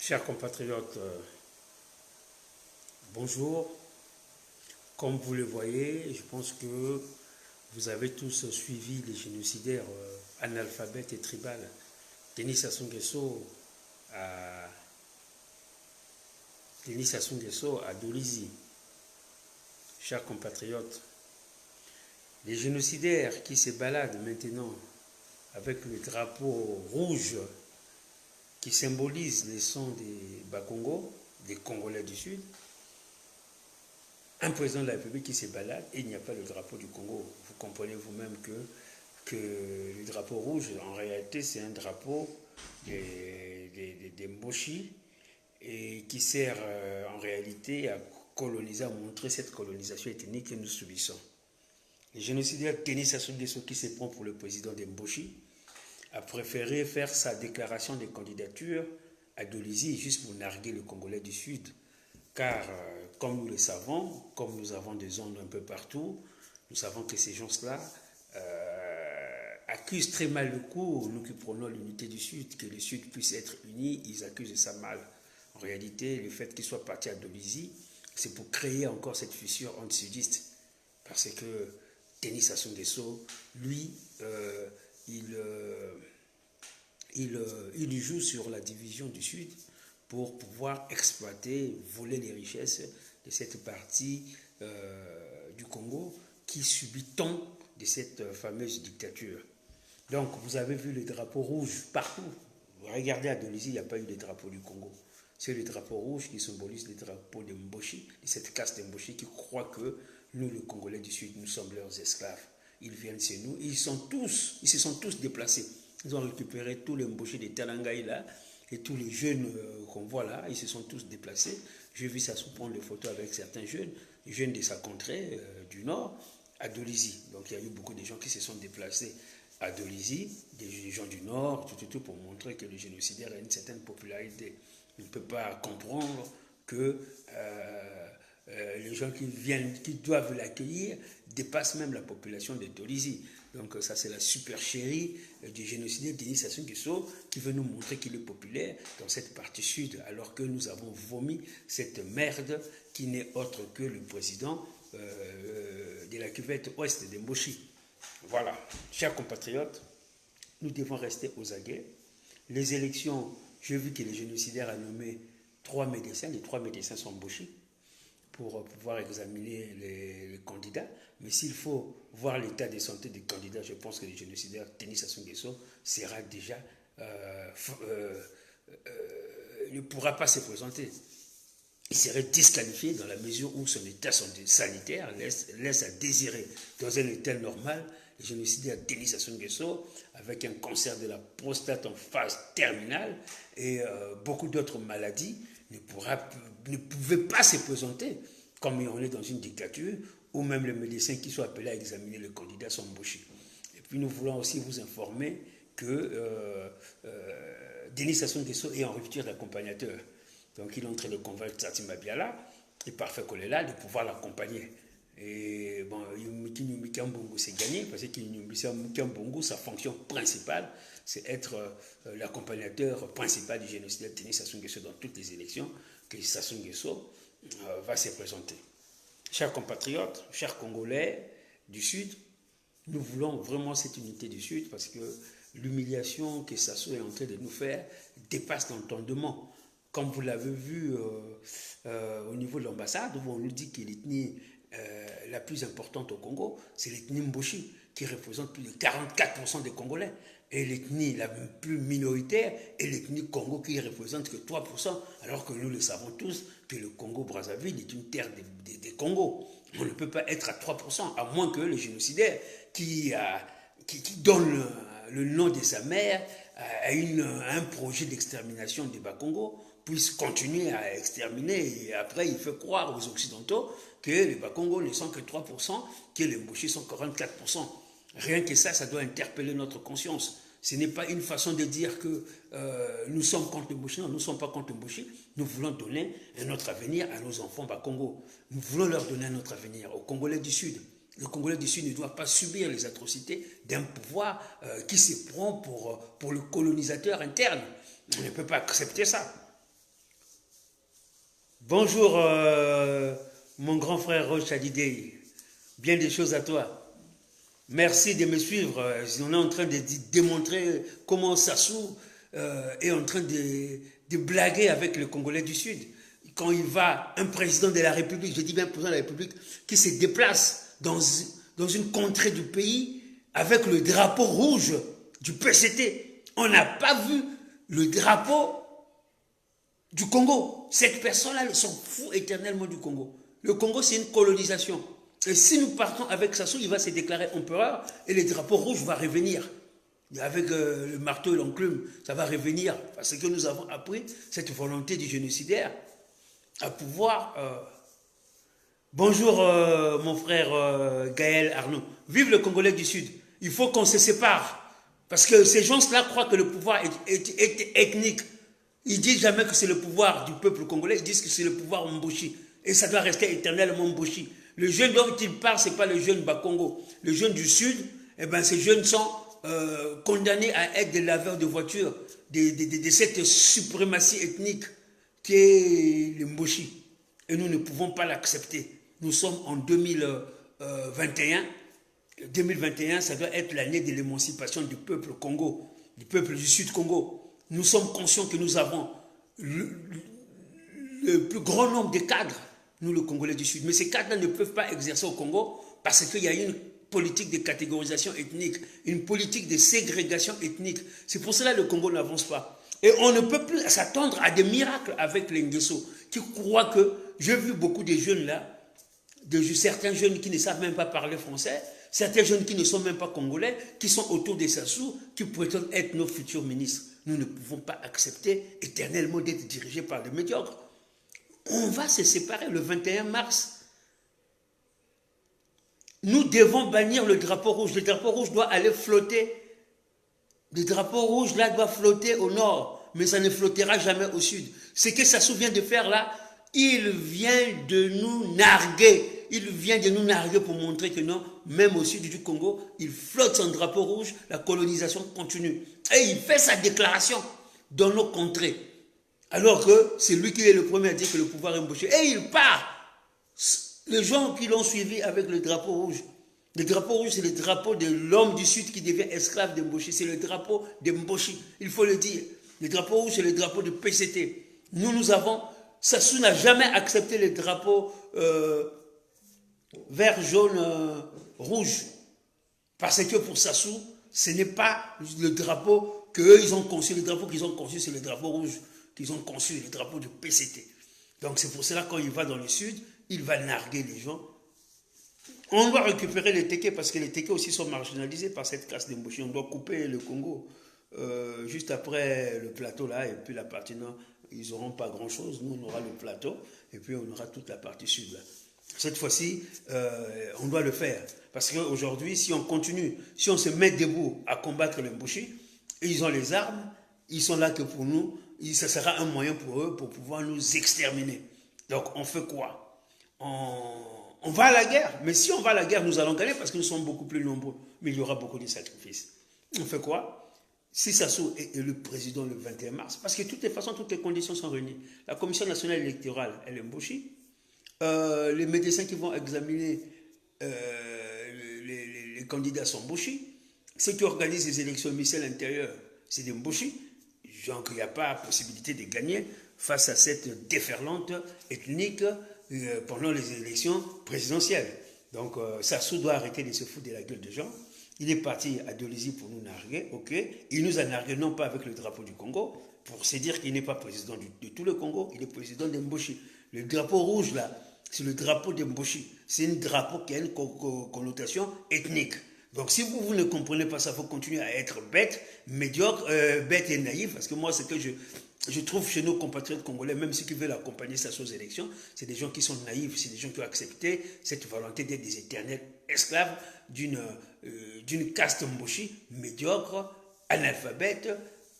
Chers compatriotes, bonjour. Comme vous le voyez, je pense que vous avez tous suivi les génocidaires analphabètes et tribales. Denis Sassou Nguesso à, à Dolisie. Chers compatriotes, les génocidaires qui se baladent maintenant avec le drapeau rouge qui symbolise les sons des Bakongo, des Congolais du Sud, un président de la République qui se balade et il n'y a pas le drapeau du Congo. Vous comprenez vous-même que le drapeau rouge, en réalité, c'est un drapeau des Mboshi et qui sert en réalité à coloniser, à montrer cette colonisation ethnique que nous subissons. Le génocidaire Denis Sassou Nguesso, qui se prend pour le président des Mboshi, a préféré faire sa déclaration de candidature à Dolisie juste pour narguer le Congolais du Sud. Car, comme nous le savons, comme nous avons des ondes un peu partout, nous savons que ces gens-là accusent très mal le coup, nous qui prenons l'unité du Sud, que le Sud puisse être uni, ils accusent ça mal. En réalité, le fait qu'ils soient partis à Dolisie, c'est pour créer encore cette fissure anti-sudiste. Parce que Denis Sassou Nguesso, lui, il joue sur la division du Sud pour pouvoir exploiter, voler les richesses de cette partie du Congo qui subit tant de cette fameuse dictature. Donc, vous avez vu le drapeau rouge partout. Regardez à Dolisie, il n'y a pas eu de drapeau du Congo. C'est le drapeau rouge qui symbolise le drapeau de Mboshi, de cette caste de Mboshi qui croit que nous, les Congolais du Sud, nous sommes leurs esclaves. Ils viennent chez nous, ils se sont tous déplacés. Ils ont récupéré tous les Mboshi de Talangaï là, et tous les jeunes qu'on voit là, ils se sont tous déplacés. J'ai vu ça se prendre des photos avec certains jeunes de sa contrée du Nord, à Dolisie. Donc il y a eu beaucoup de gens qui se sont déplacés à Dolisie, des gens du Nord, tout pour montrer que le génocidaire a une certaine popularité. On ne peut pas comprendre que les gens qui doivent l'accueillir dépassent même la population de Dolisie. Donc ça c'est la supercherie du génocidaire Denis Sassou Nguesso qui veut nous montrer qu'il est populaire dans cette partie sud, alors que nous avons vomi cette merde qui n'est autre que le président de la cuvette ouest de Mboshi. Voilà, chers compatriotes, nous devons rester aux aguets. Les élections, j'ai vu que les génocidaires a nommé 3 médecins, les 3 médecins sont Mboshi, pour pouvoir examiner les candidats. Mais s'il faut voir l'état de santé des candidats, je pense que le génocidaire Denis Sassou Nguesso sera déjà ne pourra pas se présenter. Il serait disqualifié dans la mesure où son état sanitaire laisse à désirer. Dans un état normal, le génocidaire Denis Sassou Nguesso, avec un cancer de la prostate en phase terminale et beaucoup d'autres maladies, ne pouvait pas se présenter, comme on est dans une dictature, où même les médecins qui sont appelés à examiner le candidat sont embauchés. Et puis nous voulons aussi vous informer que Denis Sassou Nguesso est en rupture d'accompagnateur. Donc il est en train de convaincre Tsatsi Mabiala et Parfait Kolela de pouvoir l'accompagner. Et bon, Yumiki Mbongo s'est gagné parce que Yumiki Mbongo, sa fonction principale, c'est être l'accompagnateur principal du génocide Denis Sassou Nguesso dans toutes les élections que Sassou Nguesso va se présenter. Chers compatriotes, chers Congolais du Sud, nous voulons vraiment cette unité du Sud parce que l'humiliation que Sassou est en train de nous faire dépasse l'entendement. Comme vous l'avez vu au niveau de l'ambassade, où on nous dit que l'ethnie la plus importante au Congo, c'est l'ethnie Mboshi, qui représente plus de 44% des Congolais. Et l'ethnie la plus minoritaire est l'ethnie Congo, qui représente que 3%, alors que nous le savons tous que le Congo-Brazzaville est une terre des Congos. On ne peut pas être à 3%, à moins que le génocidaire qui donne le nom de sa mère à un projet d'extermination des Bakongo puisse continuer à exterminer, et après il fait croire aux Occidentaux que les Bakongo ne sont que 3%, que les Mboshi sont 44%. Rien que ça doit interpeller notre conscience. Ce n'est pas une façon de dire que nous sommes contre les Mboshi. Non, nous ne sommes pas contre les Mboshi. Nous voulons donner un autre avenir à nos enfants Bakongo. Nous voulons leur donner un autre avenir aux Congolais du Sud. Le Congolais du Sud ne doit pas subir les atrocités d'un pouvoir qui se prend pour le colonisateur interne. On ne peut pas accepter ça. Bonjour, mon grand frère Roche Adidei. Bien des choses à toi. Merci de me suivre. On est en train de démontrer comment Sassou est en train de blaguer avec le Congolais du Sud. Quand il va, un président de la République, je dis bien président de la République, qui se déplace dans une contrée du pays avec le drapeau rouge du PCT. On n'a pas vu le drapeau du Congo. Cette personne-là s'en fout éternellement du Congo. Le Congo, c'est une colonisation. Et si nous partons avec Sassou, il va se déclarer empereur et le drapeau rouge va revenir. Et avec le marteau et l'enclume, ça va revenir. Parce que nous avons appris cette volonté du génocidaire à pouvoir... Bonjour mon frère Gaël Arnaud. Vive le Congolais du Sud. Il faut qu'on se sépare. Parce que ces gens-là croient que le pouvoir est ethnique. Ils disent jamais que c'est le pouvoir du peuple congolais, ils disent que c'est le pouvoir Mboshi. Et ça doit rester éternellement Mboshi. Le jeune dont il parle, ce n'est pas le jeune Bakongo. Le jeune du Sud, eh ben, ces jeunes sont condamnés à être des laveurs de voitures, de cette suprématie ethnique qui est le Mboshi. Et nous ne pouvons pas l'accepter. Nous sommes en 2021. 2021, ça doit être l'année de l'émancipation du peuple Congo, du peuple du Sud Congo. Nous sommes conscients que nous avons le plus grand nombre de cadres, nous le Congolais du Sud. Mais ces cadres ne peuvent pas exercer au Congo parce qu'il y a une politique de catégorisation ethnique, une politique de ségrégation ethnique. C'est pour cela que le Congo n'avance pas. Et on ne peut plus s'attendre à des miracles avec les Nguesso qui croient que... J'ai vu beaucoup de jeunes là, certains jeunes qui ne savent même pas parler français, certains jeunes qui ne sont même pas congolais, qui sont autour de Sassou, qui prétendent être nos futurs ministres. Nous ne pouvons pas accepter éternellement d'être dirigés par des médiocres. On va se séparer le 21 mars. Nous devons bannir le drapeau rouge. Le drapeau rouge doit aller flotter. Le drapeau rouge là doit flotter au nord, mais ça ne flottera jamais au sud. Ce que Sassou vient de faire là, il vient de nous narguer. Il vient de nous narguer pour montrer que non, même au sud du Congo, il flotte son drapeau rouge, la colonisation continue. Et il fait sa déclaration dans nos contrées. Alors que c'est lui qui est le premier à dire que le pouvoir est embauché. Et il part. Les gens qui l'ont suivi avec le drapeau rouge. Le drapeau rouge, c'est le drapeau de l'homme du Sud qui devient esclave d'Mboshi. C'est le drapeau d'Mboshi. Il faut le dire. Le drapeau rouge, c'est le drapeau de PCT. Nous avons... Sassou n'a jamais accepté le drapeau vert, jaune, rouge. Parce que pour Sassou, ce n'est pas le drapeau qu'eux, ils ont conçu. Le drapeau qu'ils ont conçu, c'est le drapeau rouge qu'ils ont conçu, le drapeau du PCT. Donc c'est pour cela que quand il va dans le sud, il va narguer les gens. On doit récupérer les Tékés parce que les Tékés aussi sont marginalisés par cette casse d'Mboshi. On doit couper le Congo juste après le plateau là, et puis la partie nord, ils n'auront pas grand chose. Nous, on aura le plateau, et puis on aura toute la partie sud là. Cette fois-ci, on doit le faire. Parce qu'aujourd'hui, si on continue, si on se met debout à combattre les Mboshi, ils ont les armes, ils sont là que pour nous, ça sera un moyen pour eux pour pouvoir nous exterminer. Donc on fait quoi? On va à la guerre. Mais si on va à la guerre, nous allons gagner parce que nous sommes beaucoup plus nombreux. Mais il y aura beaucoup de sacrifices. On fait quoi? Si Sassou est élu président le 21 mars, parce que de toutes les façons, toutes les conditions sont réunies. La Commission nationale électorale, elle est Mboshi. Les médecins qui vont examiner les candidats sont Mboshi. Ceux qui organisent les élections ministérielles intérieures, c'est des Mboshi. Donc il n'y a pas possibilité de gagner face à cette déferlante ethnique pendant les élections présidentielles. Donc Sassou doit arrêter de se foutre de la gueule des gens. Il est parti à Dolisie pour nous narguer, ok. Il nous a nargué non pas avec le drapeau du Congo, pour se dire qu'il n'est pas président de tout le Congo, il est président d'Mboshi. Le drapeau rouge là, c'est le drapeau d'Mboshi. C'est un drapeau qui a une connotation ethnique. Donc si vous ne comprenez pas ça, il faut continuer à être bête, médiocre, bête et naïf, parce que moi, ce que je trouve chez nos compatriotes congolais, même ceux qui veulent accompagner ça aux élections, c'est des gens qui sont naïfs, c'est des gens qui ont accepté cette volonté d'être des éternels esclaves d'une caste Mboshi médiocre, analphabète,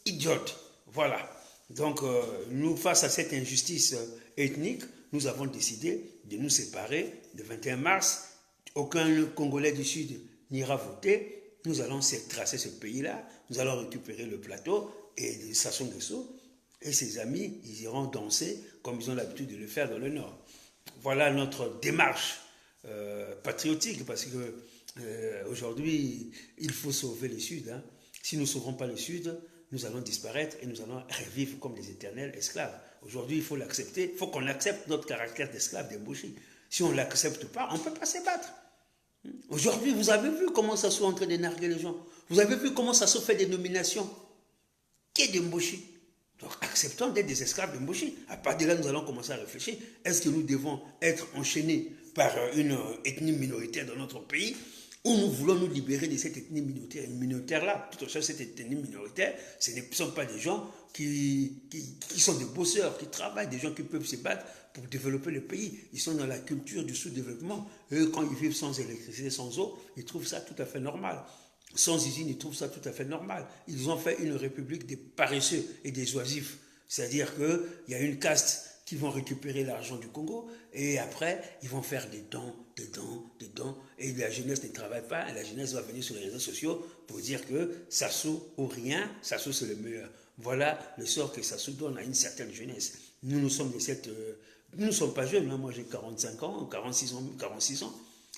idiote. Voilà. Donc, nous, face à cette injustice ethnique, nous avons décidé de nous séparer le 21 mars. Aucun Congolais du Sud n'ira voter. Nous allons tracer ce pays-là. Nous allons récupérer le plateau et Sassou Nguesso Et ses amis, ils iront danser comme ils ont l'habitude de le faire dans le Nord. Voilà notre démarche patriotique, parce que aujourd'hui, il faut sauver le Sud. Hein. Si nous ne sauvons pas le Sud, nous allons disparaître et nous allons revivre comme des éternels esclaves. Aujourd'hui, il faut l'accepter, il faut qu'on accepte notre caractère d'esclave d'Embouchi. Si on ne l'accepte pas, on ne peut pas se battre. Aujourd'hui, vous avez vu comment ça se fait en train de narguer les gens. Vous avez vu comment ça se fait des nominations. Qui est d'Embouchi? Donc acceptons d'être des esclaves d'Embouchi. À partir de là, nous allons commencer à réfléchir. Est-ce que nous devons être enchaînés par une ethnie minoritaire dans notre pays, ou nous voulons nous libérer de cette ethnie minoritaire-là? Tout en sachant cette ethnie minoritaire, ce ne sont pas des gens qui sont des bosseurs, qui travaillent, des gens qui peuvent se battre pour développer le pays. Ils sont dans la culture du sous-développement. Eux, quand ils vivent sans électricité, sans eau, ils trouvent ça tout à fait normal. Sans usine, ils trouvent ça tout à fait normal. Ils ont fait une république des paresseux et des oisifs. C'est-à-dire qu'il y a une caste qui vont récupérer l'argent du Congo et après, ils vont faire des dons. Et la jeunesse ne travaille pas. Et la jeunesse va venir sur les réseaux sociaux pour dire que Sassou ou rien, Sassou c'est le meilleur. Voilà le sort que Sassou donne à une certaine jeunesse. Nous sommes de cette... nous ne sommes pas jeunes. Hein. Moi, j'ai 45 ans, 46 ans.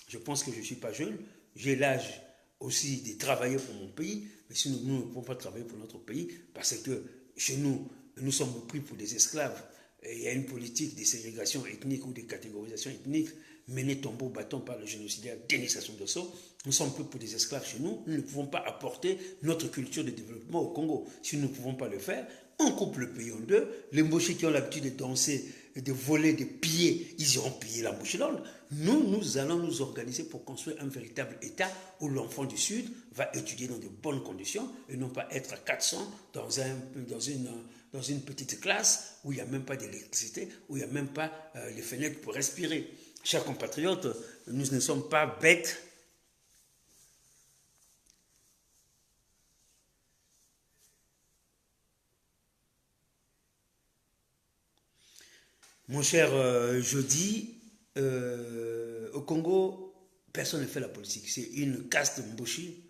Je pense que je ne suis pas jeune. J'ai l'âge aussi de travailler pour mon pays, mais si nous ne pouvons pas travailler pour notre pays, parce que chez nous, nous sommes pris pour des esclaves, et il y a une politique de ségrégation ethnique ou de catégorisation ethnique menée tombeau bâton par le génocidaire Denis Sassou Nguesso. Nous sommes pris pour des esclaves chez nous, nous ne pouvons pas apporter notre culture de développement au Congo. Si nous ne pouvons pas le faire, on coupe le pays en deux. Les Mboshi qui ont l'habitude de danser, de voler, de piller, ils iront piller la Mbochiland. Nous allons nous organiser pour construire un véritable État où l'enfant du Sud va étudier dans de bonnes conditions et non pas être à 400 dans une petite classe où il n'y a même pas d'électricité, où il n'y a même pas les fenêtres pour respirer. Chers compatriotes, nous ne sommes pas bêtes. Mon cher Jody, au Congo, personne ne fait la politique. C'est une caste Mboshi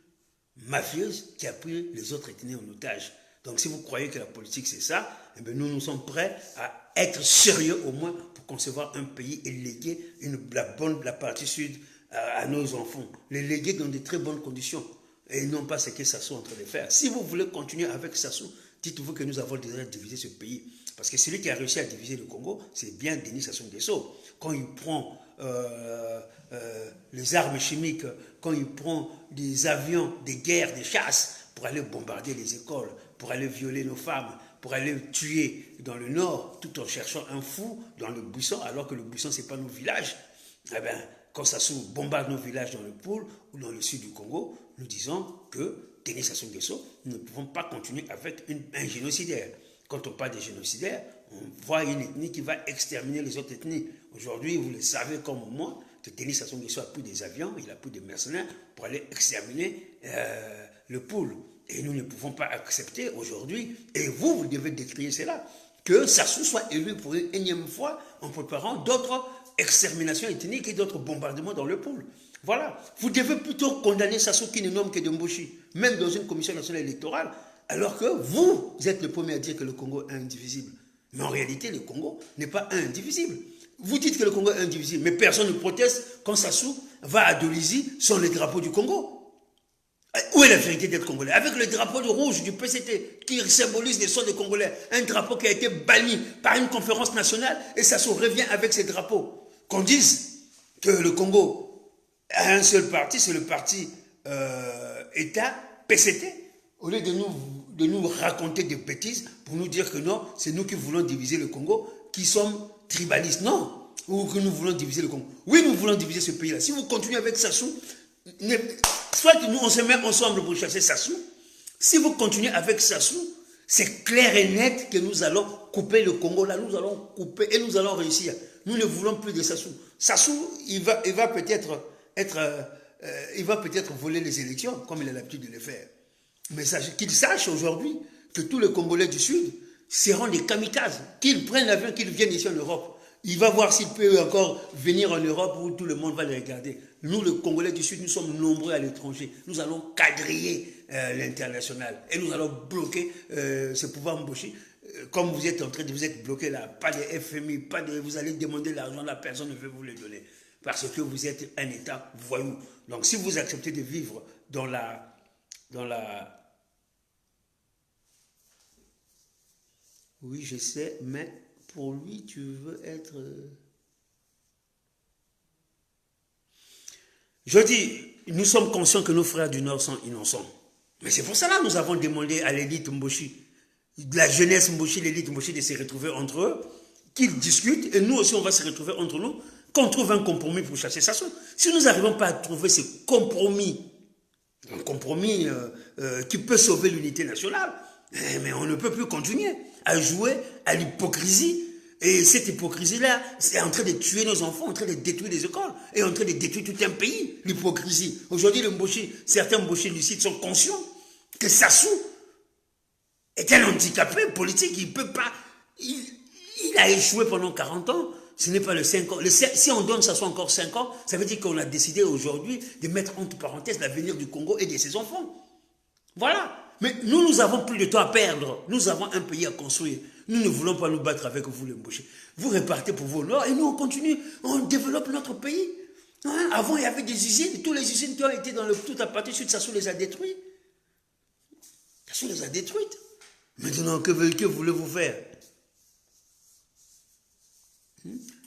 mafieuse qui a pris les autres ethnies en otage. Donc si vous croyez que la politique c'est ça, eh bien, nous sommes prêts à être sérieux au moins pour concevoir un pays et léguer la partie sud à nos enfants. Les léguer dans de très bonnes conditions et non pas ce que Sassou est en train de faire. Si vous voulez continuer avec Sassou, dites-vous que nous avons déjà divisé ce pays. Parce que celui qui a réussi à diviser le Congo, c'est bien Denis Sassou Nguesso. Quand il prend les armes chimiques, quand il prend des avions, des guerres, des chasses, pour aller bombarder les écoles, pour aller violer nos femmes, pour aller tuer dans le nord, tout en cherchant un fou dans le buisson, alors que le buisson, ce n'est pas nos villages. Eh bien, quand Sassou bombarde nos villages dans le pôle ou dans le sud du Congo, nous disons que Denis Sassou Nguesso, nous ne pouvons pas continuer avec un génocidaire. Quand on parle de génocidaire, on voit une ethnie qui va exterminer les autres ethnies. Aujourd'hui, vous le savez comme moi, que Denis Sassou Nguesso a pris des avions, il a pris des mercenaires pour aller exterminer le pôle. Et nous ne pouvons pas accepter aujourd'hui, et vous devez décrire cela, que Sassou soit élu pour une énième fois en préparant d'autres exterminations ethniques et d'autres bombardements dans le pôle. Voilà. Vous devez plutôt condamner Sassou qui ne nomme que de Mboshi, même dans une commission nationale électorale, alors que vous êtes le premier à dire que le Congo est indivisible. Mais en réalité, le Congo n'est pas indivisible. Vous dites que le Congo est indivisible, mais personne ne proteste quand Sassou va à Dolisie sans le drapeau du Congo. Où est la vérité d'être Congolais? Avec le drapeau de rouge du PCT qui symbolise les sons des Congolais, un drapeau qui a été banni par une conférence nationale et Sassou revient avec ces drapeaux. Qu'on dise que le Congo a un seul parti, c'est le parti État PCT, au lieu de nous raconter des bêtises pour nous dire que non, c'est nous qui voulons diviser le Congo, qui sommes tribalistes. Non, ou que nous voulons diviser le Congo. Oui, nous voulons diviser ce pays-là. Si vous continuez avec Sassou, soit que nous on se met ensemble pour chasser Sassou. Si vous continuez avec Sassou, c'est clair et net que nous allons couper le Congo là, nous allons couper et nous allons réussir. Nous ne voulons plus de Sassou. Sassou, il va peut-être voler les élections comme il a l'habitude de le faire. Mais qu'il sache aujourd'hui que tous les Congolais du Sud seront des kamikazes, qu'ils prennent l'avion, qu'ils viennent ici en Europe. Il va voir s'il peut encore venir en Europe où tout le monde va les regarder. Nous, les Congolais du Sud, nous sommes nombreux à l'étranger. Nous allons quadriller l'international et nous allons bloquer ce pouvoir Mboshi comme vous êtes en train de vous être bloqué là, pas de FMI, pas de, vous allez demander l'argent, la personne ne veut vous le donner. Parce que vous êtes un État voyou. Donc si vous acceptez de vivre dans la... Oui, je sais, mais pour lui, tu veux être... Je dis, nous sommes conscients que nos frères du Nord sont innocents. Mais c'est pour cela que nous avons demandé à l'élite Mboshi, de la jeunesse Mboshi, l'élite Mboshi, de se retrouver entre eux, qu'ils discutent, et nous aussi on va se retrouver entre nous, qu'on trouve un compromis pour chasser Sassou. Si nous n'arrivons pas à trouver ce compromis, un compromis qui peut sauver l'unité nationale, mais on ne peut plus continuer à jouer à l'hypocrisie. Et cette hypocrisie-là, c'est en train de tuer nos enfants, en train de détruire les écoles, et en train de détruire tout un pays, l'hypocrisie. Aujourd'hui, certains Mboshi lucides sont conscients que Sassou est un handicapé politique, il peut pas... Il a échoué pendant 40 ans, ce n'est pas le 5 ans. Si on donne Sassou encore 5 ans, ça veut dire qu'on a décidé aujourd'hui de mettre entre parenthèses l'avenir du Congo et de ses enfants. Voilà. Mais nous avons plus de temps à perdre. Nous avons un pays à construire. Nous ne voulons pas nous battre avec vous, les Mboshi. Vous repartez pour vos nords et nous, on continue. On développe notre pays. Hein? Avant, il y avait des usines. Toutes les usines qui ont été dans toute la partie sud, Sassou les a détruites. Sassou les a détruites. Maintenant, que voulez-vous faire?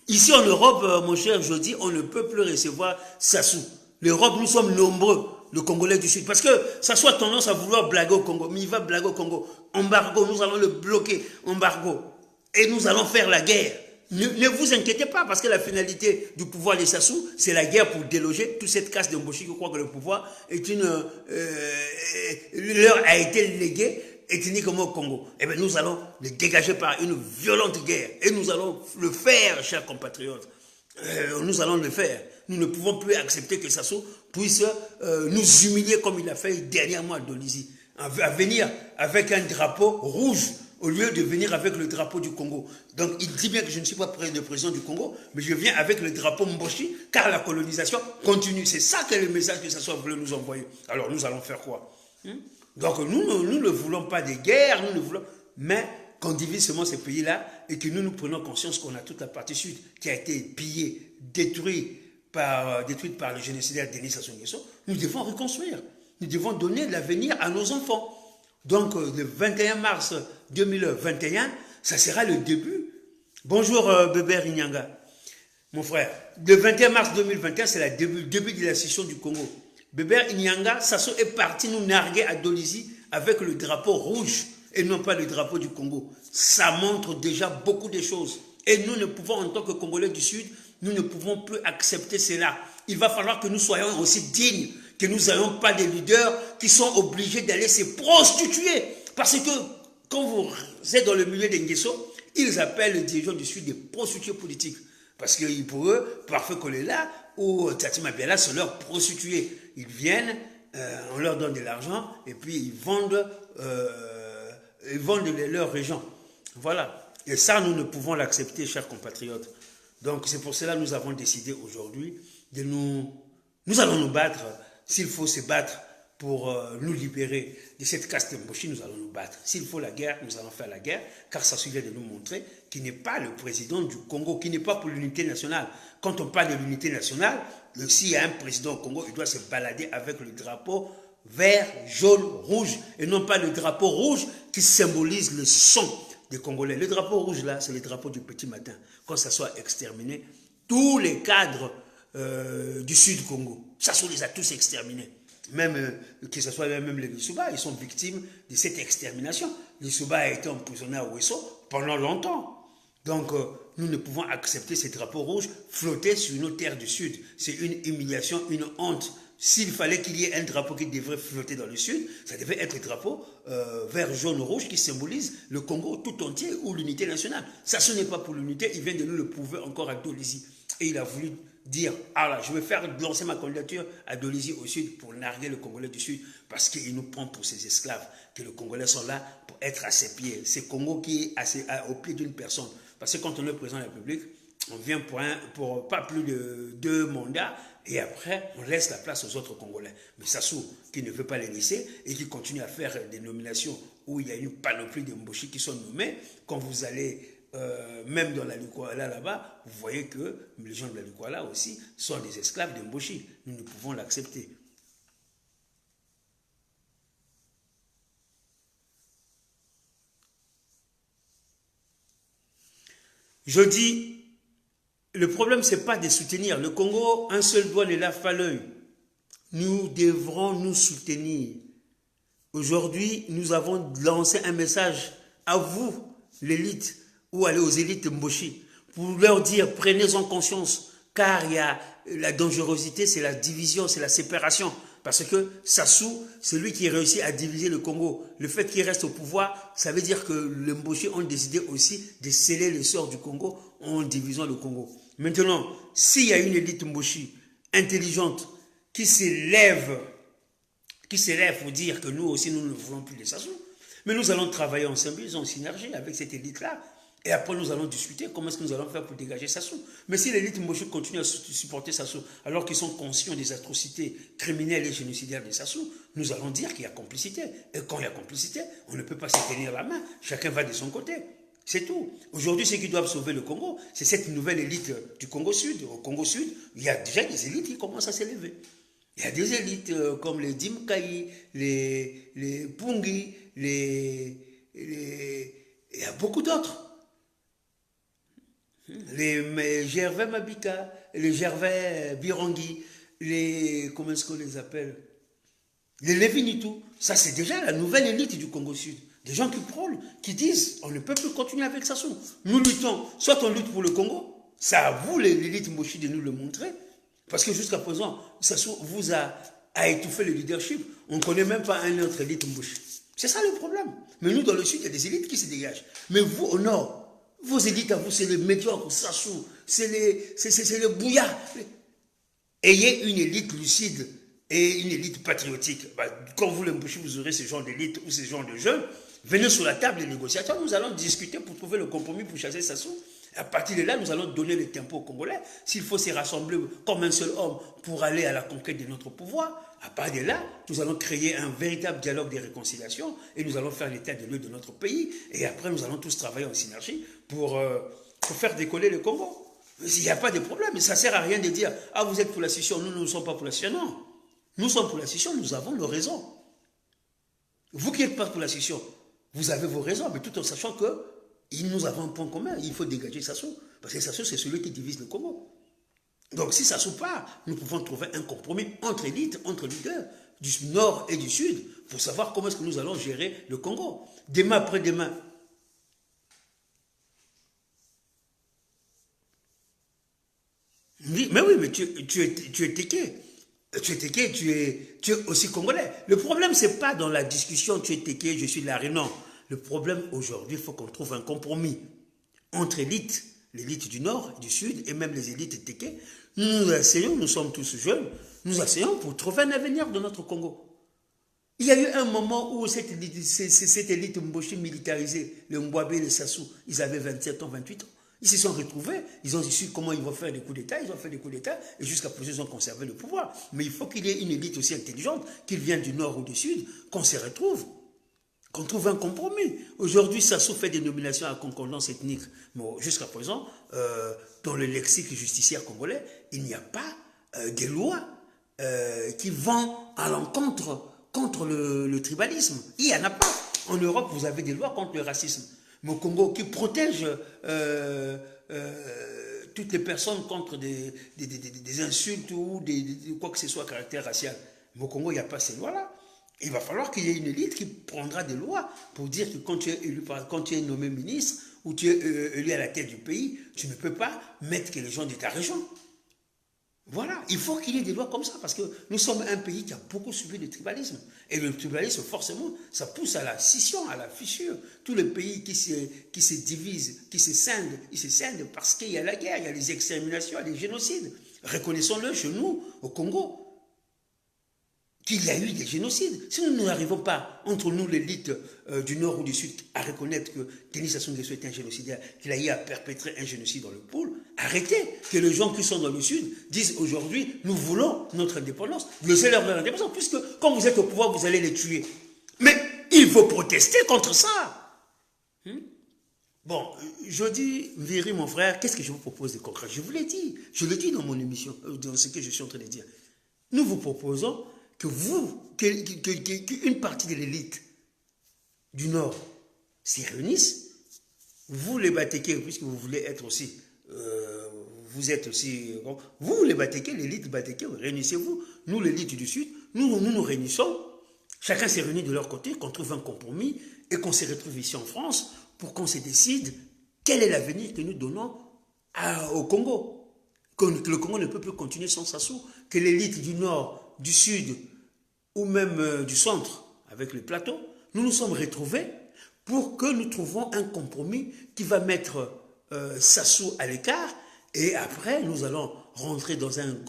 Ici en Europe, mon cher Jody, on ne peut plus recevoir Sassou. L'Europe, nous sommes nombreux, le Congolais du Sud. Parce que Sassou a tendance à vouloir blaguer au Congo. Mais il va blaguer au Congo. Embargo, nous allons le bloquer. Embargo. Et nous allons faire la guerre. Ne vous inquiétez pas, parce que la finalité du pouvoir des Sassou, c'est la guerre pour déloger toute cette caste de Mboshi qui croit que le pouvoir est leur a été légué ethniquement au Congo. Eh bien, nous allons le dégager par une violente guerre. Et nous allons le faire, chers compatriotes. Nous allons le faire. Nous ne pouvons plus accepter que Sassou puisse nous humilier comme il a fait dernièrement à Dolisie. À venir avec un drapeau rouge au lieu de venir avec le drapeau du Congo. Donc il dit bien que je ne suis pas le président du Congo, mais je viens avec le drapeau Mboshi, car la colonisation continue. C'est ça que le message que Sassou voulait nous envoyer. Alors nous allons faire quoi? Donc nous ne voulons pas de guerre, nous ne voulons... mais qu'on divise seulement ces pays-là et que nous prenons conscience qu'on a toute la partie sud qui a été pillée, détruite par le génocidaire Denis Sassou Nguesso. Nous devons reconstruire. Nous devons donner de l'avenir à nos enfants. Donc le 21 mars 2021, ça sera le début. Bonjour Bébert Inyanga, mon frère. Le 21 mars 2021, c'est le début de la scission du Congo. Bébert Inyanga, Sassou est parti nous narguer à Dolisie avec le drapeau rouge et non pas le drapeau du Congo. Ça montre déjà beaucoup de choses. Et nous ne pouvons, en tant que Congolais du Sud, nous ne pouvons plus accepter cela. Il va falloir que nous soyons aussi dignes, que nous n'ayons pas des leaders qui sont obligés d'aller se prostituer. Parce que quand vous êtes dans le milieu des Nguesso, ils appellent les dirigeants du Sud des prostituées politiques. Parce que pour eux, Parfait Kolela ou Tati Mabiala sont leurs prostituées. Ils viennent, on leur donne de l'argent et puis ils vendent leurs régents. Voilà. Et ça, nous ne pouvons l'accepter, chers compatriotes. Donc, c'est pour cela que nous avons décidé aujourd'hui de nous allons nous battre. S'il faut se battre pour nous libérer de cette caste Mboshi, nous allons nous battre. S'il faut la guerre, nous allons faire la guerre, car ça suffit de nous montrer qu'il n'est pas le président du Congo, qui n'est pas pour l'unité nationale. Quand on parle de l'unité nationale, s'il y a un président au Congo, il doit se balader avec le drapeau vert, jaune, rouge, et non pas le drapeau rouge qui symbolise le sang des Congolais. Le drapeau rouge, là, c'est le drapeau du petit matin. Quand ça soit exterminé, tous les cadres du Sud Congo, ça les a tous exterminés. Même que ce soit même les Lissouba, ils sont victimes de cette extermination. Lissouba a été emprisonné à Ouesso pendant longtemps. Donc, nous ne pouvons accepter ces drapeaux rouges flotter sur nos terres du Sud. C'est une humiliation, une honte. S'il fallait qu'il y ait un drapeau qui devrait flotter dans le Sud, ça devait être le drapeau vert, jaune, rouge qui symbolise le Congo tout entier ou l'unité nationale. Ça, ce n'est pas pour l'unité, il vient de nous le prouver encore à Dolisie. Et il a voulu dire, ah là, je vais lancer ma candidature à Dolisie au Sud pour narguer le Congolais du Sud parce qu'il nous prend pour ses esclaves, que les Congolais sont là pour être à ses pieds. C'est Congo qui est au pied d'une personne. Parce que quand on est président de la République, on vient pour pas plus de 2 mandats et après, on laisse la place aux autres Congolais. Mais Sassou, qui ne veut pas les laisser et qui continue à faire des nominations où il y a une panoplie de Mboshi qui sont nommés. Quand vous allez même dans la Lukwala là-bas, vous voyez que les gens de la Lukwala aussi sont des esclaves de Mboshi. Nous ne pouvons l'accepter. Je dis, le problème, ce n'est pas de soutenir. Le Congo, un seul doigt ne lave pas l'œil. Nous devrons nous soutenir. Aujourd'hui, nous avons lancé un message à vous, l'élite, ou aux élites Mboshi, pour leur dire, prenez-en conscience, car il y a la dangerosité, c'est la division, c'est la séparation. Parce que Sassou, c'est lui qui réussit à diviser le Congo. Le fait qu'il reste au pouvoir, ça veut dire que les Mboshi ont décidé aussi de sceller le sort du Congo en divisant le Congo. Maintenant, s'il y a une élite Mboshi intelligente qui s'élève pour dire que nous aussi, nous ne voulons plus de Sassou, mais nous allons travailler en symbiose, en synergie avec cette élite-là. Et après, nous allons discuter comment est-ce que nous allons faire pour dégager Sassou. Mais si l'élite Mboshi continue à supporter Sassou, alors qu'ils sont conscients des atrocités criminelles et génocidaires de Sassou, nous allons dire qu'il y a complicité. Et quand il y a complicité, on ne peut pas se tenir la main. Chacun va de son côté. C'est tout. Aujourd'hui, ceux qui doivent sauver le Congo, c'est cette nouvelle élite du Congo Sud. Au Congo Sud, il y a déjà des élites qui commencent à s'élever. Il y a des élites comme les Dimkai, les Pungi, il y a beaucoup d'autres. Les Gervais Mabika, les Gervais Birongi, comment est-ce qu'on les appelle? Les Lévinitu. Ça, c'est déjà la nouvelle élite du Congo Sud. Des gens qui prônent, qui disent, on ne peut plus continuer avec Sassou. Nous luttons, soit on lutte pour le Congo, c'est à vous, l'élite Mboshi, de nous le montrer. Parce que jusqu'à présent, Sassou vous a étouffé le leadership. On ne connaît même pas un autre élite Mboshi. C'est ça le problème. Mais nous, dans le Sud, il y a des élites qui se dégagent. Mais vous, au Nord, vos élites à vous, c'est les médiocres, Sassou, c'est les bouillards. Ayez une élite lucide et une élite patriotique. Quand vous, les Mboshi, vous aurez ce genre d'élite ou ce genre de jeunes, venez sur la table des négociateurs, nous allons discuter pour trouver le compromis pour chasser Sassou. À partir de là, nous allons donner le tempo aux Congolais. S'il faut se rassembler comme un seul homme pour aller à la conquête de notre pouvoir, à partir de là, nous allons créer un véritable dialogue de réconciliation et nous allons faire l'état de lieu de notre pays. Et après, nous allons tous travailler en synergie pour faire décoller le Congo. Il n'y a pas de problème. Ça ne sert à rien de dire « Ah, vous êtes pour la scission, nous ne sommes pas pour la scission. » Non. Nous sommes pour la scission, nous avons nos raisons. Vous qui n'êtes pas pour la scission, vous avez vos raisons, mais tout en sachant que nous avons un point commun, il faut dégager Sassou. Parce que Sassou, c'est celui qui divise le Congo. Donc si Sassou part, nous pouvons trouver un compromis entre élites, entre leaders, du Nord et du Sud, pour savoir comment est-ce que nous allons gérer le Congo. Demain après-demain. Mais oui, mais tu es téqué. Tu es téqué, tu es aussi congolais. Le problème, ce n'est pas dans la discussion, tu es téqué, je suis de la Réunion. Le problème aujourd'hui, il faut qu'on trouve un compromis entre élites, l'élite du Nord, du Sud et même les élites téquées. Nous essayons, nous sommes tous jeunes, nous essayons pour trouver un avenir de notre Congo. Il y a eu un moment où cette élite Mboshi militarisée, les Mbwabe et les Sassou, ils avaient 27 ans, 28 ans. Ils se sont retrouvés, ils ont su comment ils vont faire des coups d'État, ils ont fait des coups d'État et jusqu'à présent ils ont conservé le pouvoir. Mais il faut qu'il y ait une élite aussi intelligente, qu'il vienne du Nord ou du Sud, qu'on se retrouve. Qu'on trouve un compromis. Aujourd'hui, Sassou fait des nominations à concordance ethnique. Mais jusqu'à présent, dans le lexique justiciaire congolais, il n'y a pas des lois qui vont à l'encontre contre le tribalisme. Il n'y en a pas. En Europe, vous avez des lois contre le racisme. Mais au Congo, qui protège toutes les personnes contre des insultes ou quoi que ce soit à caractère racial. Mais au Congo, il n'y a pas ces lois-là. Il va falloir qu'il y ait une élite qui prendra des lois pour dire que quand tu es élu, quand tu es nommé ministre ou tu es élu à la tête du pays, tu ne peux pas mettre que les gens de ta région. Voilà, il faut qu'il y ait des lois comme ça parce que nous sommes un pays qui a beaucoup subi le tribalisme. Et le tribalisme, forcément, ça pousse à la scission, à la fissure. Tous les pays qui se divisent, qui se scindent, ils se scindent parce qu'il y a la guerre, il y a les exterminations, il y a les génocides. Reconnaissons-le chez nous, au Congo, qu'il y a eu des génocides. Si nous n'arrivons pas, entre nous, l'élite du Nord ou du Sud, à reconnaître que Denis Sassou Nguesso est un génocidaire, qu'il a eu à perpétrer un génocide dans le pôle, arrêtez que les gens qui sont dans le Sud disent aujourd'hui, nous voulons notre indépendance. Laissez-leur leur indépendance, puisque quand vous êtes au pouvoir, vous allez les tuer. Mais Il faut protester contre ça. Bon, je dis, Mviri, mon frère, qu'est-ce que je vous propose de concret? Je vous l'ai dit, je le dis dans mon émission, dans ce que je suis en train de dire. Nous vous proposons que qu'une partie de l'élite du Nord s'y réunisse. Vous les Batékés, puisque vous voulez être aussi, vous êtes aussi, vous les Batékés, l'élite Batéké, réunissez-vous. Nous, l'élite du Sud, nous réunissons. Chacun s'est réuni de leur côté, qu'on trouve un compromis et qu'on se retrouve ici en France pour qu'on se décide quel est l'avenir que nous donnons au Congo. Que le Congo ne peut plus continuer sans Sassou, que l'élite du Nord, du Sud ou même du Centre, avec le plateau, nous nous sommes retrouvés pour que nous trouvions un compromis qui va mettre Sassou à l'écart et après nous allons rentrer dans une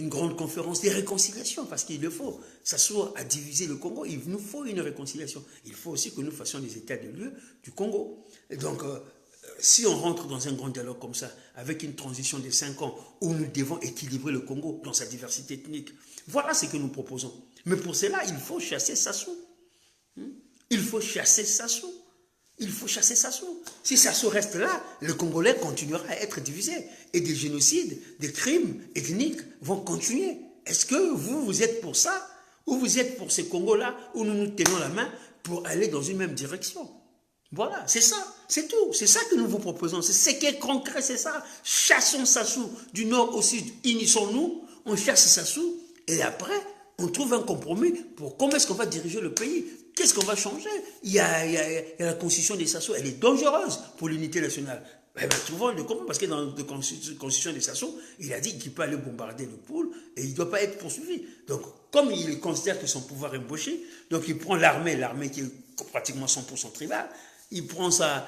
grande conférence de réconciliation parce qu'il le faut. Sassou a divisé le Congo, il nous faut une réconciliation. Il faut aussi que nous fassions des états de lieu du Congo. Et donc, si on rentre dans un grand dialogue comme ça, avec une transition de 5 ans où nous devons équilibrer le Congo dans sa diversité ethnique, voilà ce que nous proposons. Mais pour cela, il faut chasser Sassou. Il faut chasser Sassou. Il faut chasser Sassou. Si Sassou reste là, le Congolais continuera à être divisé. Et des génocides, des crimes ethniques vont continuer. Est-ce que vous êtes pour ça? Ou vous êtes pour ce Congo-là où nous nous tenons la main pour aller dans une même direction? Voilà, c'est ça, c'est tout. C'est ça que nous vous proposons. C'est ce qui est concret, c'est ça. Chassons Sassou du nord au sud. Unissons-nous, on chasse Sassou et après, on trouve un compromis pour comment est-ce qu'on va diriger le pays. Qu'est-ce qu'on va changer? Il y a la constitution des Sassou, elle est dangereuse pour l'unité nationale. Eh bien, souvent, parce que dans la constitution des Sassou, il a dit qu'il peut aller bombarder le pôle et il ne doit pas être poursuivi. Donc, comme il considère que son pouvoir est embauché, donc il prend l'armée qui est pratiquement 100% tribale, il prend sa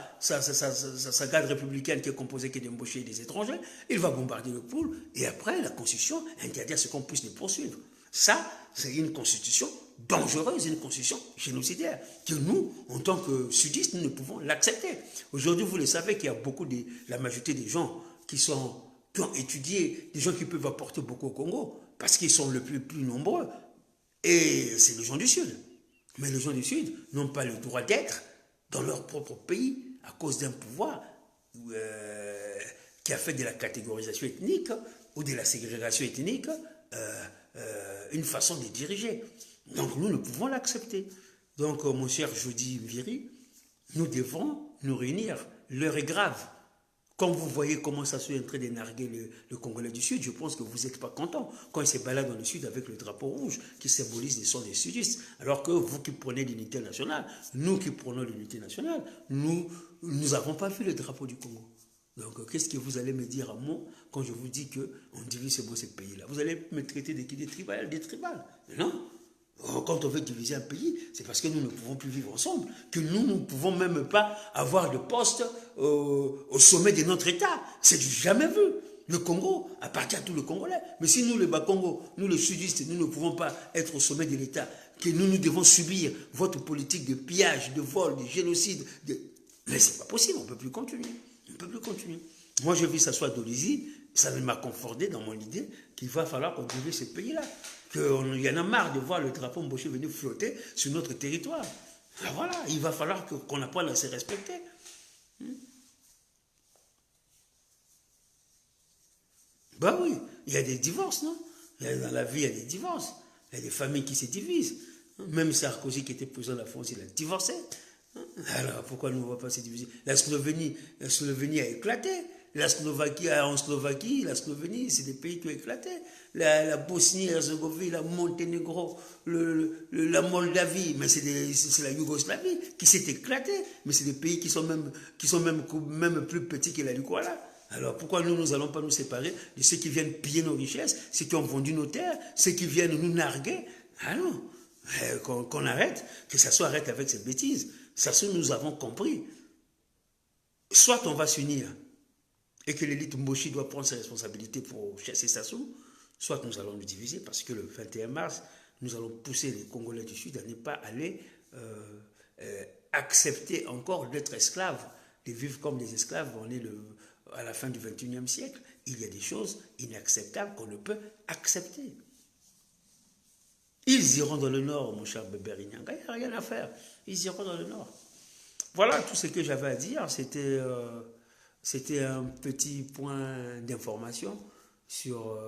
garde républicaine qui est composée que d'embauchés et des étrangers, il va bombarder le pôle et après, la constitution interdit à ce qu'on puisse les poursuivre. Ça, c'est une constitution dangereuse, une constitution génocidaire, que nous, en tant que sudistes, nous ne pouvons l'accepter. Aujourd'hui, vous le savez qu'il y a la majorité des gens qui ont étudié, des gens qui peuvent apporter beaucoup au Congo, parce qu'ils sont le plus nombreux, et c'est les gens du Sud. Mais les gens du Sud n'ont pas le droit d'être dans leur propre pays à cause d'un pouvoir qui a fait de la catégorisation ethnique ou de la ségrégation ethnique une façon de diriger. Donc nous ne pouvons l'accepter. Donc mon cher Jody Mviri, nous devons nous réunir. L'heure est grave. Quand vous voyez comment ça se est en train de narguer le Congolais du Sud, je pense que vous n'êtes pas content quand il se balade dans le Sud avec le drapeau rouge qui symbolise les sons des sudistes. Alors que vous qui prenez l'unité nationale, nous qui prenons l'unité nationale, nous n'avons pas vu le drapeau du Congo. Donc, qu'est-ce que vous allez me dire à moi quand je vous dis qu'on divise ce pays-là? Vous allez me traiter des tribales? Mais non. Quand on veut diviser un pays, c'est parce que nous ne pouvons plus vivre ensemble, que nous ne pouvons même pas avoir de poste au sommet de notre État. C'est du jamais vu. Le Congo appartient à tous les Congolais. Mais si nous, les Bas-Congo, nous les sudistes, nous ne pouvons pas être au sommet de l'État, que nous devons subir votre politique de pillage, de vol, de génocide, mais c'est pas possible, on ne peut plus continuer. On ne peut plus continuer. Moi, je vis s'asseoir d'Olizy, ça m'a conforté dans mon idée qu'il va falloir qu'on dirige ce pays-là. Qu'il y en a marre de voir le drapeau Mboché venir flotter sur notre territoire. Alors voilà, il va falloir qu'on apprenne à se respecter. Ben oui, il y a des divorces, non? Dans la vie, il y a des divorces. Il y a des familles qui se divisent. Même Sarkozy, qui était président de la France, il a divorcé. Alors, pourquoi nous ne va pas se diviser? La Slovénie a éclaté. La Slovaquie, la Slovénie, c'est des pays qui ont éclaté. La Bosnie-Herzégovine, la Monténégro, la Moldavie, mais c'est la Yougoslavie qui s'est éclatée. Mais c'est des pays qui sont même plus petits que la Lituanie. Alors pourquoi nous n'allons pas nous séparer de ceux qui viennent piller nos richesses, ceux qui ont vendu nos terres, ceux qui viennent nous narguer? Ah non, qu'on arrête, que ça soit arrête avec cette bêtise. Ça, nous avons compris. Soit on va s'unir et que l'élite Mboshi doit prendre ses responsabilités pour chasser Sassou, soit nous allons nous diviser parce que le 21 mars, nous allons pousser les Congolais du Sud à ne pas aller accepter encore d'être esclaves, de vivre comme des esclaves. On est à la fin du 21e siècle. Il y a des choses inacceptables qu'on ne peut accepter. Ils iront dans le nord, mon cher Bébé Rinyanga. Il n'y a rien à faire. Ils iront dans le nord. Voilà tout ce que j'avais à dire. C'était un petit point d'information sur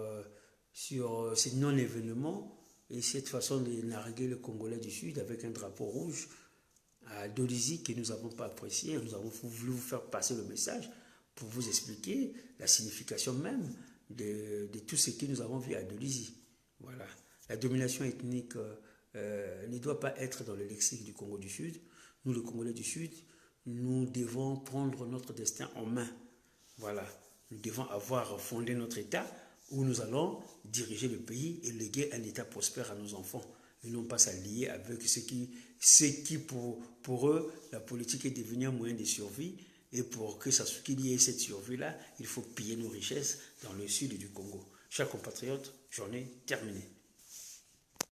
ces non-événements et cette façon de narguer le Congolais du Sud avec un drapeau rouge à Dolisie que nous n'avons pas apprécié. Nous avons voulu vous faire passer le message pour vous expliquer la signification même de tout ce que nous avons vu à Dolisie. Voilà. La domination ethnique ne doit pas être dans le lexique du Congo du Sud. Nous, le Congolais du Sud, nous devons prendre notre destin en main. Voilà. Nous devons avoir fondé notre État où nous allons diriger le pays et léguer un État prospère à nos enfants. Et non pas s'allier avec ceux qui pour eux, la politique est devenue un moyen de survie. Et pour qu'il y ait cette survie-là, il faut piller nos richesses dans le sud du Congo. Chers compatriotes, journée terminée.